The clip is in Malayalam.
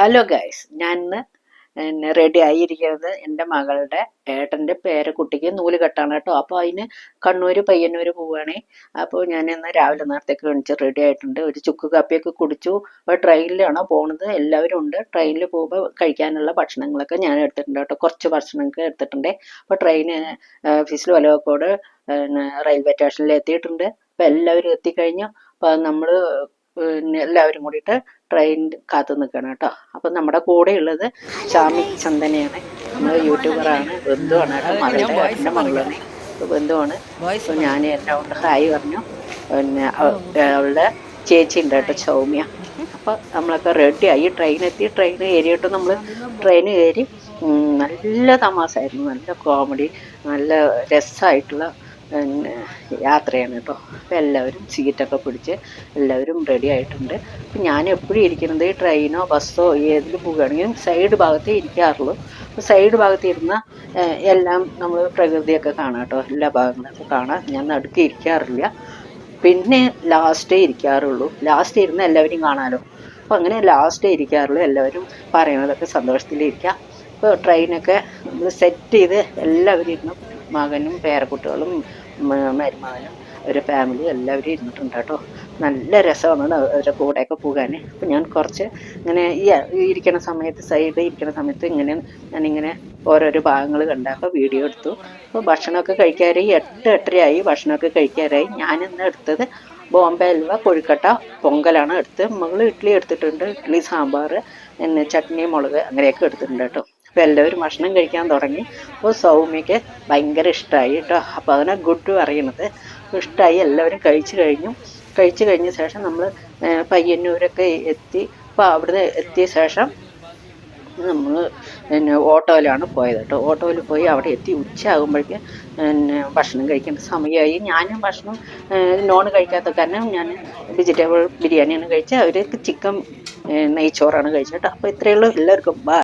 ഹലോ ഗൈസ്, ഞാൻ ഇന്ന് റെഡി ആയിരിക്കുന്നത് എൻ്റെ മകളുടെ ഏട്ടൻ്റെ പേരക്കുട്ടിക്ക് നൂല് കെട്ടാണ് കേട്ടോ. അപ്പോൾ അതിന് കണ്ണൂർ പയ്യന്നൂർ പോവുകയാണേ. അപ്പോൾ ഞാൻ ഇന്ന് രാവിലെ നേരത്തേക്ക് എണിച്ച് റെഡി ആയിട്ടുണ്ട്. ഒരു ചുക്ക് കാപ്പിയൊക്കെ കുടിച്ചു. അപ്പോൾ ട്രെയിനിലാണ് പോകുന്നത്. എല്ലാവരും ഉണ്ട്. ട്രെയിനിൽ പോകുമ്പോൾ കഴിക്കാനുള്ള ഭക്ഷണങ്ങളൊക്കെ ഞാൻ എടുത്തിട്ടുണ്ട് കേട്ടോ. കുറച്ച് ഭക്ഷണമൊക്കെ എടുത്തിട്ടുണ്ട്. അപ്പോൾ ട്രെയിന് ഫിസിൽ വലവക്കോട് റെയിൽവേ സ്റ്റേഷനിൽ എത്തിയിട്ടുണ്ട്. അപ്പോൾ എല്ലാവരും എത്തിക്കഴിഞ്ഞു. അപ്പോൾ നമ്മൾ എല്ലാവരും കൂടിയിട്ട് ട്രെയിൻ കാത്തു നിൽക്കണം കേട്ടോ. അപ്പം നമ്മുടെ കൂടെ ഉള്ളത് ഷാമി ചന്ദനയാണ്. നമ്മൾ യൂട്യൂബറാണ്, ബന്ധുവാണ് കേട്ടോ. മകളുടെ എൻ്റെ മകളാണ്, ബന്ധുവാണ്. അപ്പോൾ ഞാൻ എന്നോട് ഹായ് പറഞ്ഞു. പിന്നെ അവളുടെ ചേച്ചി ഉണ്ട് കേട്ടോ, സൗമ്യ. അപ്പോൾ നമ്മളൊക്കെ റെഡിയായി. ട്രെയിൻ എത്തി. ട്രെയിൻ കയറിയിട്ട് നമ്മൾ ട്രെയിൻ കയറി. നല്ല തമാശായിരുന്നു, നല്ല കോമഡി, നല്ല രസമായിട്ടുള്ള പിന്നെ യാത്രയാണ് കേട്ടോ. അപ്പോൾ എല്ലാവരും സീറ്റൊക്കെ പിടിച്ച് എല്ലാവരും റെഡി ആയിട്ടുണ്ട്. അപ്പം ഞാൻ എപ്പോഴും ഇരിക്കുന്നത് ട്രെയിനോ ബസ്സോ ഏതിൽ പോവുകയാണെങ്കിലും സൈഡ് ഭാഗത്തേ ഇരിക്കാറുള്ളൂ. അപ്പോൾ സൈഡ് ഭാഗത്ത് ഇരുന്ന എല്ലാം നമ്മൾ പ്രകൃതിയൊക്കെ കാണാം കേട്ടോ. എല്ലാ ഭാഗങ്ങളൊക്കെ കാണാം. ഞാൻ നടുക്ക് ഇരിക്കാറില്ല. പിന്നെ ലാസ്റ്റേ ഇരിക്കാറുള്ളൂ. ലാസ്റ്റ് ഇരുന്ന് എല്ലാവരും കാണാമല്ലോ. അപ്പോൾ അങ്ങനെ ലാസ്റ്റേ ഇരിക്കാറുള്ളൂ. എല്ലാവരും പറയുന്നതൊക്കെ സന്തോഷത്തിലിരിക്കുക. ഇപ്പോൾ ട്രെയിനൊക്കെ നമ്മൾ സെറ്റ് ചെയ്ത് എല്ലാവരും ഇരുന്നു. മകനും പേരക്കുട്ടികളും മരുമകനും ഒരു ഫാമിലി എല്ലാവരും ഇരുന്നിട്ടുണ്ട് കേട്ടോ. നല്ല രസമാണ് അവരുടെ കൂടെയൊക്കെ പോകാൻ. അപ്പം ഞാൻ കുറച്ച് ഇങ്ങനെ ഈ ഇരിക്കുന്ന സമയത്ത്, സൈഡ് ഇരിക്കുന്ന സമയത്ത് ഞാനിങ്ങനെ ഓരോരോ ഭാഗങ്ങൾ കണ്ടപ്പോൾ വീഡിയോ എടുത്തു. അപ്പോൾ ഭക്ഷണമൊക്കെ കഴിക്കാറായി. 8-8:30 ഭക്ഷണമൊക്കെ കഴിക്കാറായി. ഞാനിന്ന് എടുത്തത് ബോംബെ ഹൽവ, കൊഴുക്കട്ട, പൊങ്കലാണ് എടുത്ത്. മകൾ ഇഡ്ഡലി എടുത്തിട്ടുണ്ട്. ഇഡ്ഡലി, സാമ്പാർ, പിന്നെ ചട്നി, മുളക് അങ്ങനെയൊക്കെ എടുത്തിട്ടുണ്ട് കേട്ടോ. അപ്പോൾ എല്ലാവരും ഭക്ഷണം കഴിക്കാൻ തുടങ്ങി. അപ്പോൾ സൗമ്യയ്ക്ക് ഭയങ്കര ഇഷ്ടമായി കേട്ടോ. അപ്പോൾ അതിനെ ഗുഡ് പറയണത് ഇഷ്ടമായി. എല്ലാവരും കഴിച്ചു കഴിഞ്ഞ ശേഷം നമ്മൾ പയ്യന്നൂരൊക്കെ എത്തി. അപ്പോൾ അവിടുന്ന് എത്തിയ ശേഷം നമ്മൾ പിന്നെ ഓട്ടോയിലാണ് പോയത് കേട്ടോ. ഓട്ടോയിൽ പോയി അവിടെ എത്തി. ഉച്ചയാകുമ്പോഴേക്ക് പിന്നെ ഭക്ഷണം കഴിക്കേണ്ട സമയമായി. ഞാനും ഭക്ഷണം നോൺ കഴിക്കാത്ത കാരണം ഞാൻ വെജിറ്റബിൾ ബിരിയാണിയാണ് കഴിച്ചത്. അവർക്ക് ചിക്കൻ നെയ്ച്ചോറാണ് കഴിച്ചത് കേട്ടോ. അപ്പോൾ ഇത്രയേ ഉള്ളൂ. എല്ലാവർക്കും ബൈ.